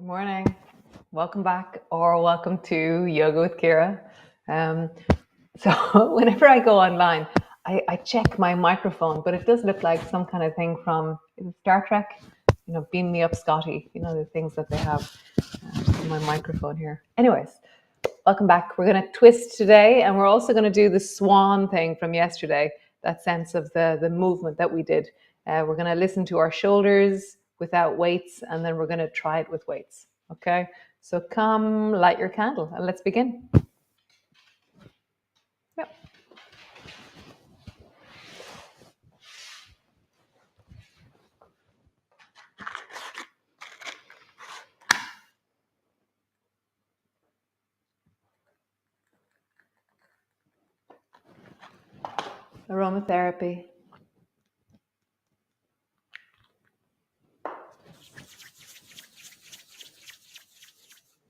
Morning. Welcome back or welcome to Yoga with Ciara. So whenever I go online, I check my microphone, but it does look like some kind of thing from Star Trek, Beam Me Up Scotty, the things that they have on my microphone here. Anyways, welcome back. We're going to twist today, and we're also going to do the swan thing from yesterday, that sense of the movement that we did. We're going to listen to our shoulders without weights, and then we're going to try it with weights. Okay, so come light your candle and let's begin. Yep. Aromatherapy.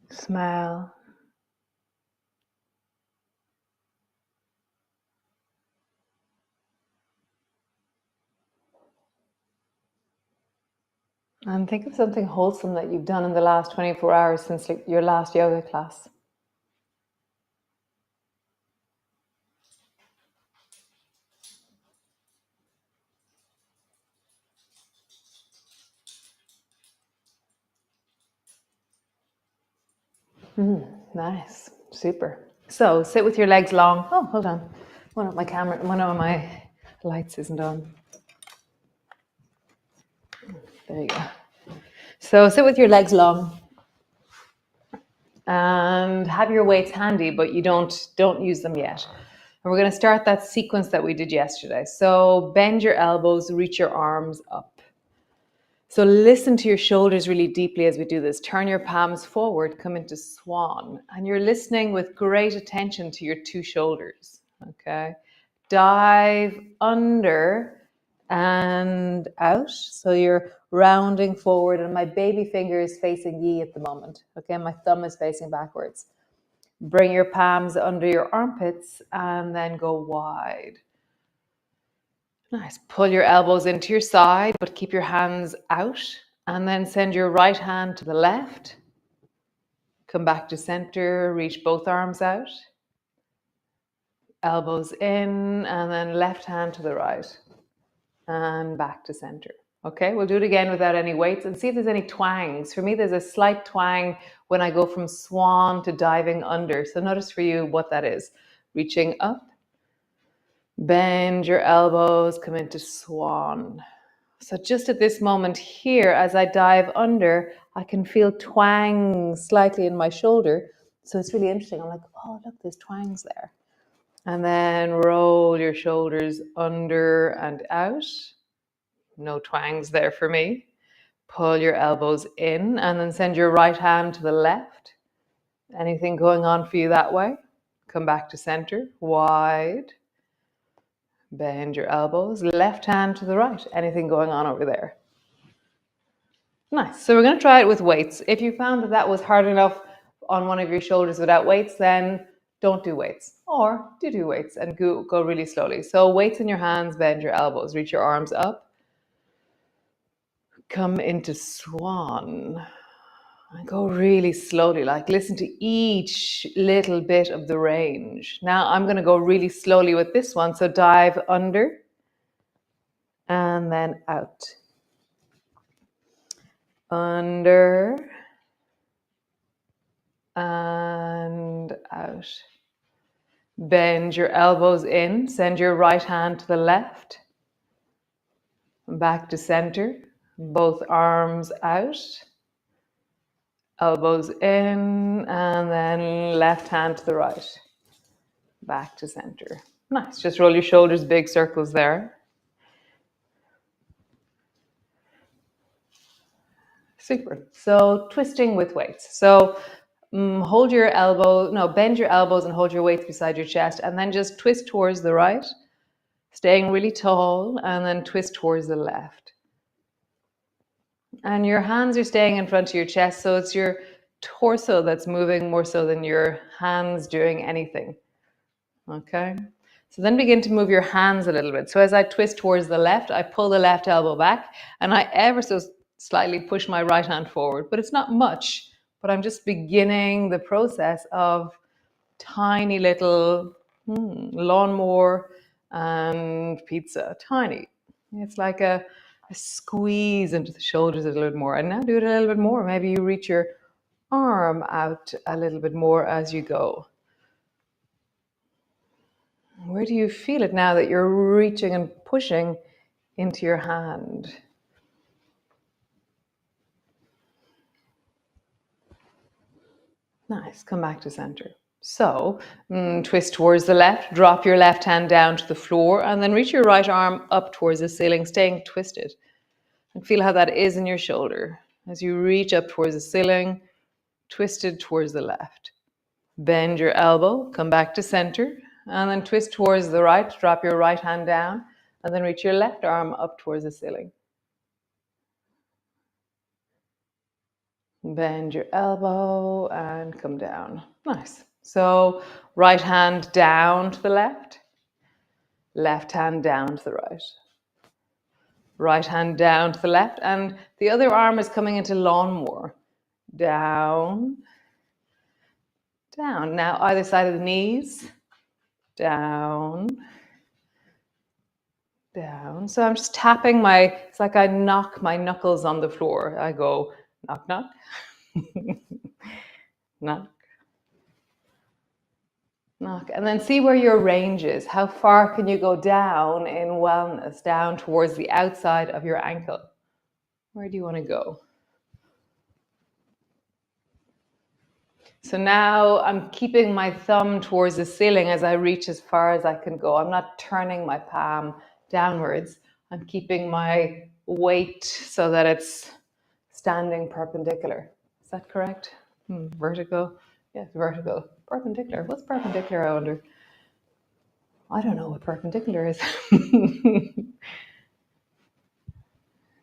Smell. And think of something wholesome that you've done in the last 24 hours since your last yoga class. Nice. Super. So sit with your legs long. Oh, hold on. One of my lights isn't on. There you go. So sit with your legs long and have your weights handy, but you don't use them yet. And we're going to start that sequence that we did yesterday. So bend your elbows, reach your arms up. So listen to your shoulders really deeply as we do this. Turn your palms forward, come into swan. And you're listening with great attention to your two shoulders. Okay. Dive under and out. So you're rounding forward, and my baby finger is facing ye at the moment. Okay. My thumb is facing backwards. Bring your palms under your armpits and then go wide. Nice. Pull your elbows into your side, but keep your hands out. And then send your right hand to the left. Come back to center. Reach both arms out. Elbows in, and then left hand to the right. And back to center. Okay, we'll do it again without any weights and see if there's any twangs. For me, there's a slight twang when I go from swan to diving under. So notice for you what that is. Reaching up. Bend your elbows, come into swan. So just at this moment here, as I dive under, I can feel twang slightly in my shoulder. So it's really interesting. I'm like, oh, look, there's twangs there. And then roll your shoulders under and out. No twangs there for me. Pull your elbows in and then send your right hand to the left. Anything going on for you that way? Come back to center, wide. Bend your elbows, left hand to the right. Anything going on over there? Nice. So we're going to try it with weights. If you found that was hard enough on one of your shoulders without weights, then don't do weights. Or do weights and go really slowly. So weights in your hands, bend your elbows, reach your arms up. Come into swan. And go really slowly, like listen to each little bit of the range. Now I'm going to go really slowly with this one. So dive under and then out. Under and out. Bend your elbows in. Send your right hand to the left. Back to center. Both arms out. Elbows in, and then left hand to the right. Back to center. Nice. Just roll your shoulders, big circles there. Super. So twisting with weights. So bend your elbows and hold your weights beside your chest, and then just twist towards the right, staying really tall, and then twist towards the left. And your hands are staying in front of your chest, so it's your torso that's moving more so than your hands doing anything. Okay? So then begin to move your hands a little bit. So as I twist towards the left, I pull the left elbow back, and I ever so slightly push my right hand forward, but it's not much. But I'm just beginning the process of tiny little lawnmower and pizza. Tiny. It's like a squeeze into the shoulders a little bit more. And now do it a little bit more. Maybe you reach your arm out a little bit more as you go. Where do you feel it now that you're reaching and pushing into your hand? Nice. Come back to center. So twist towards the left, drop your left hand down to the floor, and then reach your right arm up towards the ceiling, staying twisted. And feel how that is in your shoulder as you reach up towards the ceiling, twisted towards the left. Bend your elbow, come back to center, and then twist towards the right, drop your right hand down, and then reach your left arm up towards the ceiling. Bend your elbow and come down. Nice. So right hand down to the left, left hand down to the right. Right hand down to the left, and the other arm is coming into lawnmower. Down, down. Now either side of the knees. Down, down. So I'm just tapping it's like I knock my knuckles on the floor. I go knock, knock, knock, knock. And then see where your range is. How far can you go down in wellness, down towards the outside of your ankle? Where do you want to go? So now I'm keeping my thumb towards the ceiling as I reach as far as I can go. I'm not turning my palm downwards. I'm keeping my weight so that it's standing perpendicular. Is that correct? Vertical? Yes, vertical. Perpendicular. What's perpendicular, I wonder? I don't know what perpendicular is.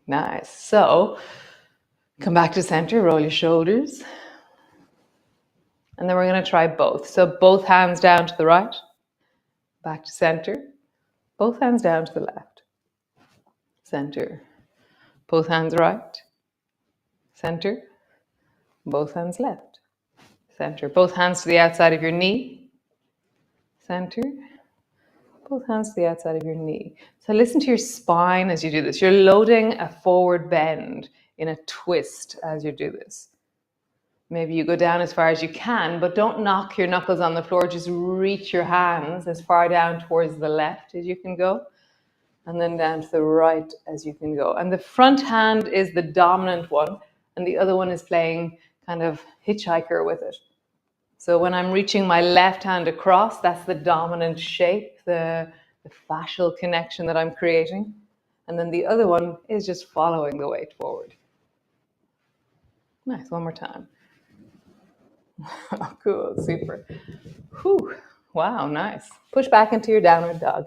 Nice. So come back to center, roll your shoulders. And then we're going to try both. So both hands down to the right, back to center. Both hands down to the left, center. Both hands right, center. Both hands left, center. Both hands to the outside of your knee, center. Both hands to the outside of your knee. So listen to your spine as you do this. You're loading a forward bend in a twist as you do this. Maybe you go down as far as you can, but don't knock your knuckles on the floor. Just reach your hands as far down towards the left as you can go, and then down to the right as you can go. And the front hand is the dominant one, and the other one is playing kind of hitchhiker with it. So when I'm reaching my left hand across, that's the dominant shape, the fascial connection that I'm creating. And then the other one is just following the weight forward. Nice, one more time. Cool, super. Whew. Wow, nice. Push back into your downward dog.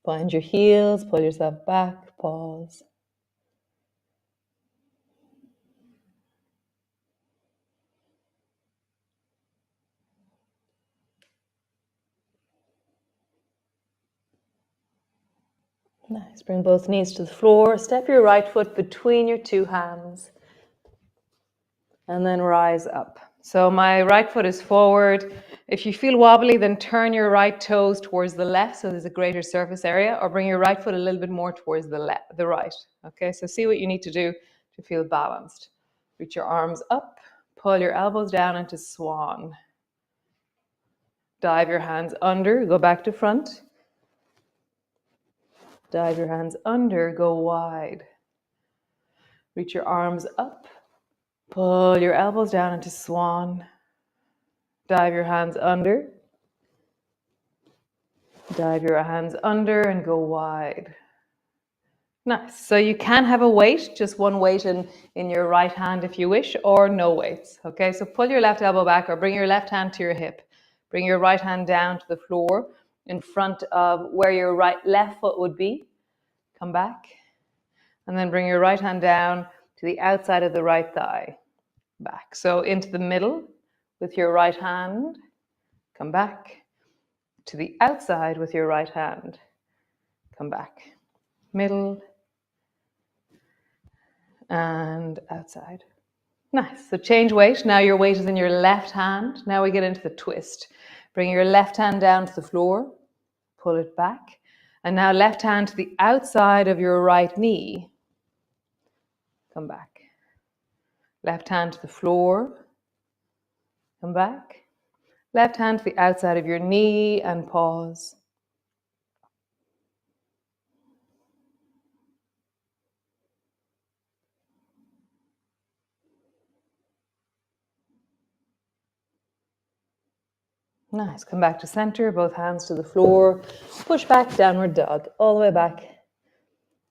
Find your heels, pull yourself back, pause. Nice. Bring both knees to the floor. Step your right foot between your two hands. And then rise up. So my right foot is forward. If you feel wobbly, then turn your right toes towards the left so there's a greater surface area, or bring your right foot a little bit more towards the right. Okay, so see what you need to do to feel balanced. Reach your arms up, pull your elbows down into swan. Dive your hands under, go back to front. Dive your hands under, go wide. Reach your arms up, pull your elbows down into swan. Dive your hands under. Dive your hands under and go wide. Nice. So you can have a weight, just one weight in your right hand if you wish, or no weights. Okay, so pull your left elbow back or bring your left hand to your hip. Bring your right hand down to the floor in front of where your left foot would be. Come back. And then bring your right hand down to the outside of the right thigh. Back. So into the middle with your right hand. Come back. To the outside with your right hand. Come back. Middle. and outside. Nice. So change weight. Now your weight is in your left hand. Now we get into the twist. Bring your left hand down to the floor. Pull it back. And now left hand to the outside of your right knee. Come back. Left hand to the floor. Come back. Left hand to the outside of your knee and pause. Nice. Come back to center, both hands to the floor. Push back, downward dog, all the way back.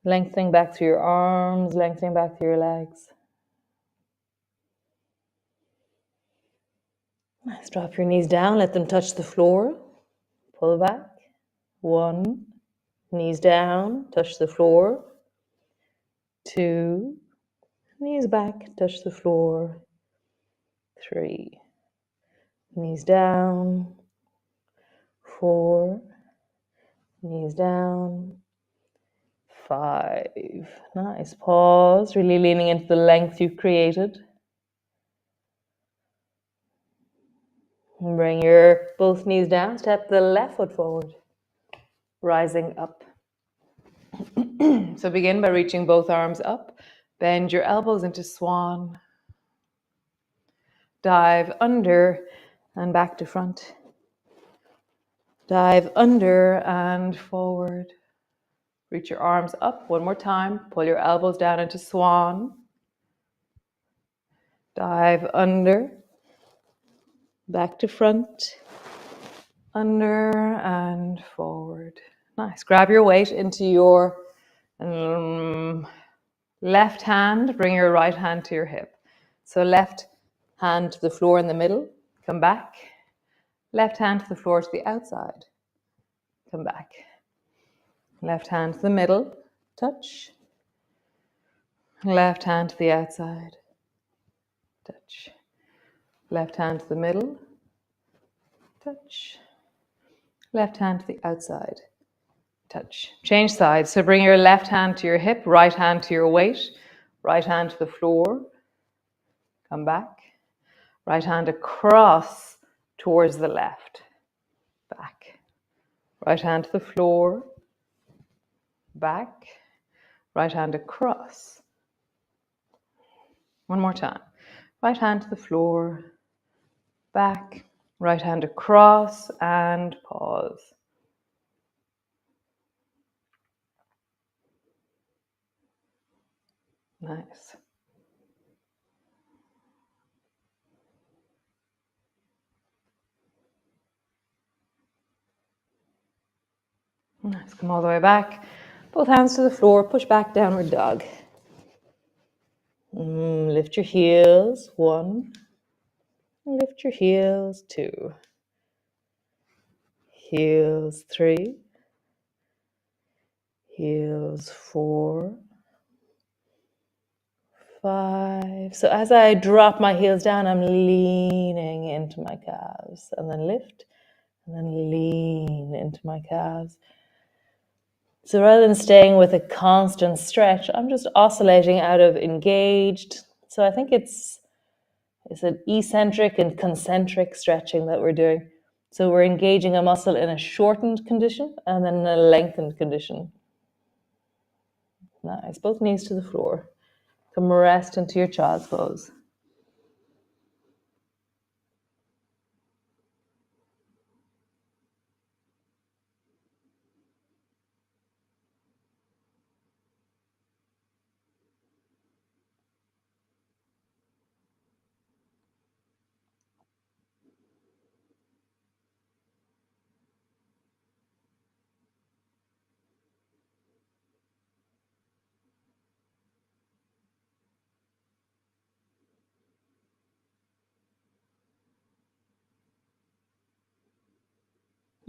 Lengthening back through your arms, lengthening back through your legs. Nice. Drop your knees down, let them touch the floor. Pull back. 1. Knees down, touch the floor. 2. Knees back, touch the floor. 3. Knees down. 4. Knees down. 5. Nice. Pause, really leaning into the length you've created. And bring your both knees down. Step the left foot forward. Rising up. So begin by reaching both arms up. Bend your elbows into swan. Dive under and back to front. Dive under and forward. Reach your arms up one more time. Pull your elbows down into swan. Dive under. Back to front. Under and forward. Nice. Grab your weight into your left hand. Bring your right hand to your hip. So left hand to the floor in the middle. Come back. Left hand to the floor to the outside. Come back. Left hand to the middle. Touch. Left hand to the outside. Touch. Left hand to the middle. Touch. Left hand to the outside. Touch. Change sides. So bring your left hand to your hip, right hand to your weight, right hand to the floor. Come back. Right hand across towards the left. Back. Right hand to the floor. Back. Right hand across. One more time. Right hand to the floor. Back. Right hand across and pause. Nice. Nice. Come all the way back. Both hands to the floor. Push back, downward dog. Lift your heels. 1. Lift your heels. 2. Heels. 3. Heels. 4. 5. So as I drop my heels down, I'm leaning into my calves. And then lift. And then lean into my calves. So rather than staying with a constant stretch, I'm just oscillating out of engaged. So I think it's an eccentric and concentric stretching that we're doing. So we're engaging a muscle in a shortened condition and then in a lengthened condition. Nice. Both knees to the floor. Come rest into your child's pose.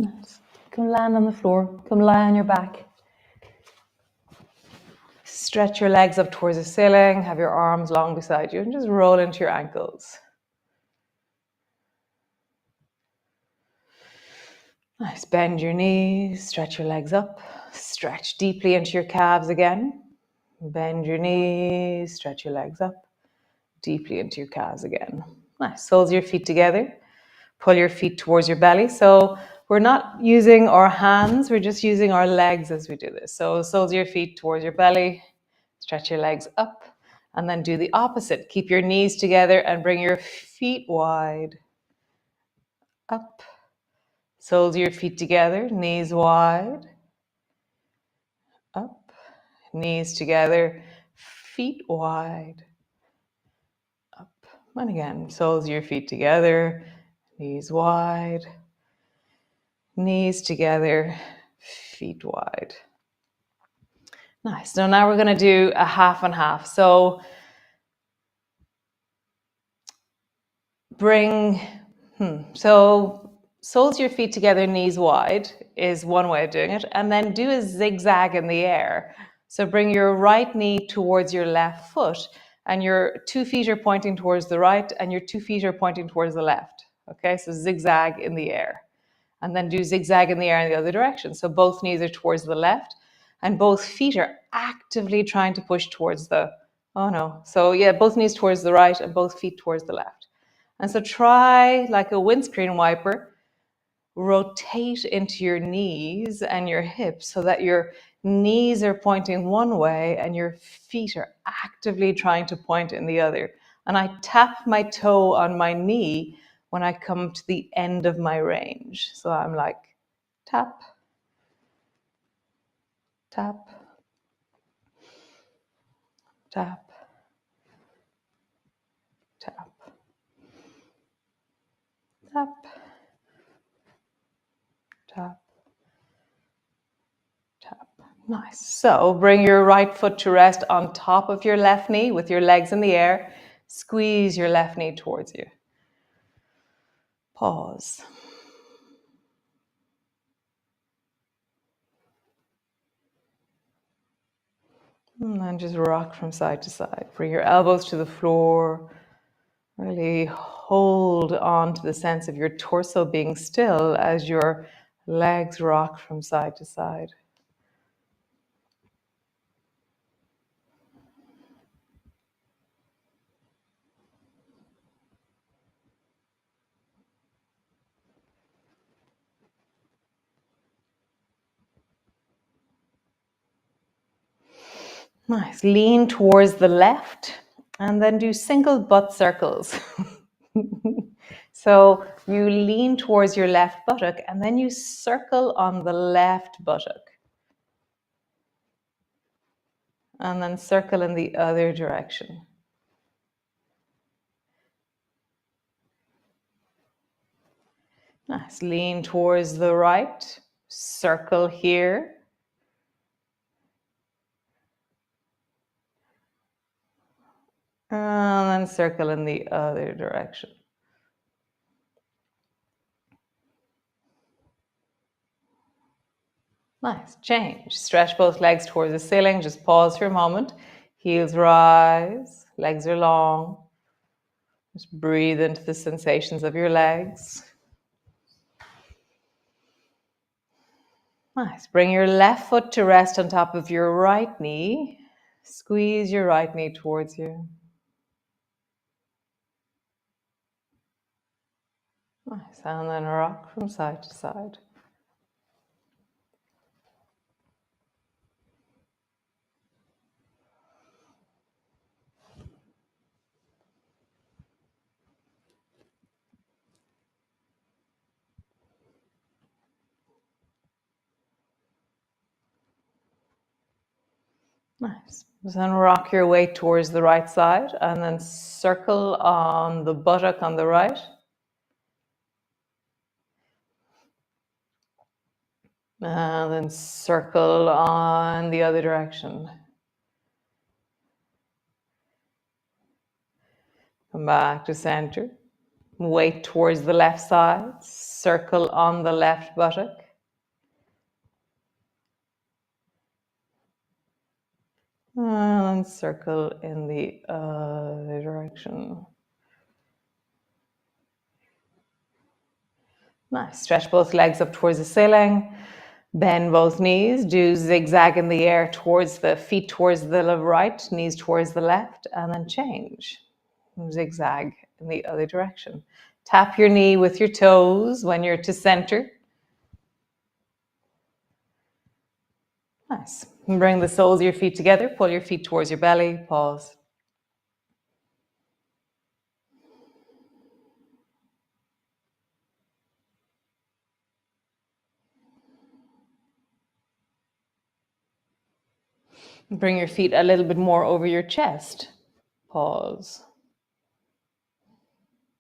Nice. Come land on the floor. Come lie on your back. Stretch your legs up towards the ceiling. Have your arms long beside you and just roll into your ankles. Nice. Bend your knees. Stretch your legs up. Stretch deeply into your calves again. Bend your knees, stretch your legs up deeply into your calves again. Nice. Soles of your feet together. Pull your feet towards your belly. So we're not using our hands, we're just using our legs as we do this. So soles of your feet towards your belly, stretch your legs up, and then do the opposite. Keep your knees together and bring your feet wide. Up. Soles of your feet together, knees wide. Up. Knees together, feet wide. Up. And again, soles of your feet together, knees wide. Knees together, feet wide. Nice. So now we're going to do a half and half. So bring, so soles of your feet together, knees wide is one way of doing it. And then do a zigzag in the air. So bring your right knee towards your left foot and your 2 feet are pointing towards the right and your 2 feet are pointing towards the left. Okay, so zigzag in the air. And then do zigzag in the air in the other direction. So both knees are towards the left and both feet are actively trying to push towards the, oh no. So yeah, both knees towards the right and both feet towards the left. And so try like a windscreen wiper, rotate into your knees and your hips so that your knees are pointing one way and your feet are actively trying to point in the other. And I tap my toe on my knee when I come to the end of my range. So I'm like, tap, tap, tap, tap, tap, tap, tap. Nice. So bring your right foot to rest on top of your left knee with your legs in the air. Squeeze your left knee towards you. Pause. And then just rock from side to side. Bring your elbows to the floor. Really hold on to the sense of your torso being still as your legs rock from side to side. Nice. Lean towards the left and then do single butt circles. So you lean towards your left buttock and then you circle on the left buttock. And then circle in the other direction. Nice. Lean towards the right. Circle here. And then circle in the other direction. Nice. Change. Stretch both legs towards the ceiling. Just pause for a moment. Heels rise. Legs are long. Just breathe into the sensations of your legs. Nice. Bring your left foot to rest on top of your right knee. Squeeze your right knee towards you. Nice. And then rock from side to side. Nice. Then rock your weight towards the right side and then circle on the buttock on the right. And then circle on the other direction. Come back to center. Weight towards the left side. Circle on the left buttock. And circle in the other direction. Nice. Stretch both legs up towards the ceiling. Bend both knees, do zigzag in the air towards the feet towards the right, knees towards the left, and then change. Zigzag in the other direction. Tap your knee with your toes when you're to center. Nice. And bring the soles of your feet together, pull your feet towards your belly, pause. Bring your feet a little bit more over your chest, pause.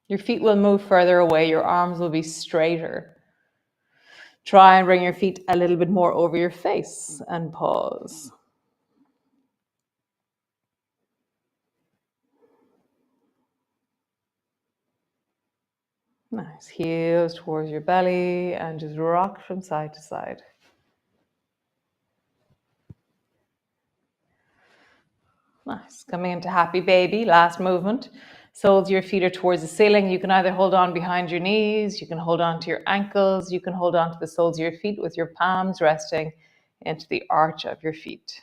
Your feet will move further away, your arms will be straighter. Try and bring your feet a little bit more over your face and pause. Nice. Heels towards your belly and just rock from side to side. Nice. Coming into happy baby, last movement. Soles of your feet are towards the ceiling. You can either hold on behind your knees, you can hold on to your ankles, you can hold on to the soles of your feet with your palms resting into the arch of your feet.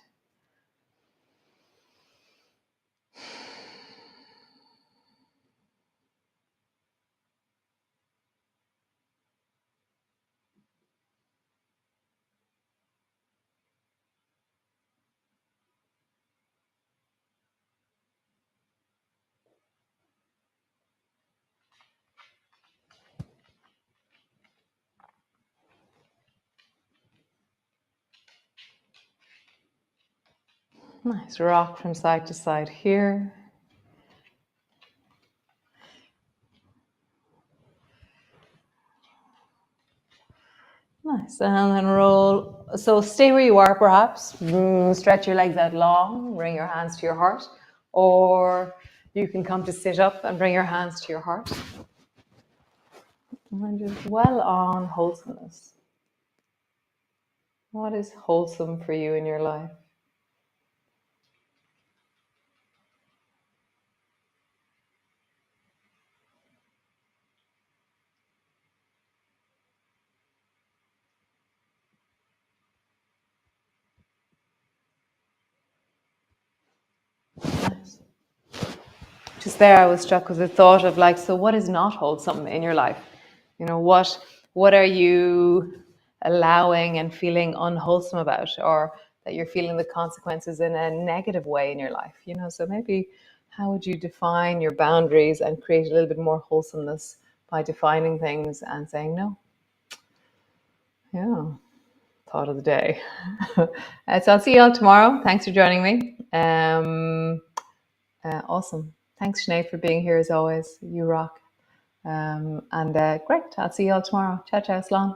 Nice. Rock from side to side here. Nice. And then roll. So stay where you are, perhaps. Stretch your legs out long. Bring your hands to your heart. Or you can come to sit up and bring your hands to your heart. And just dwell on wholesomeness. What is wholesome for you in your life? Nice. Just there, I was struck with the thought of like, so what is not wholesome in your life? You know, what are you allowing and feeling unwholesome about, or that you're feeling the consequences in a negative way in your life? You know, so maybe how would you define your boundaries and create a little bit more wholesomeness by defining things and saying no? Yeah, thought of the day. So I'll see you all tomorrow. Thanks for joining me. Awesome. Thanks, Sinead, for being here as always. You rock. And great. I'll see you all tomorrow. Ciao, ciao, Slán.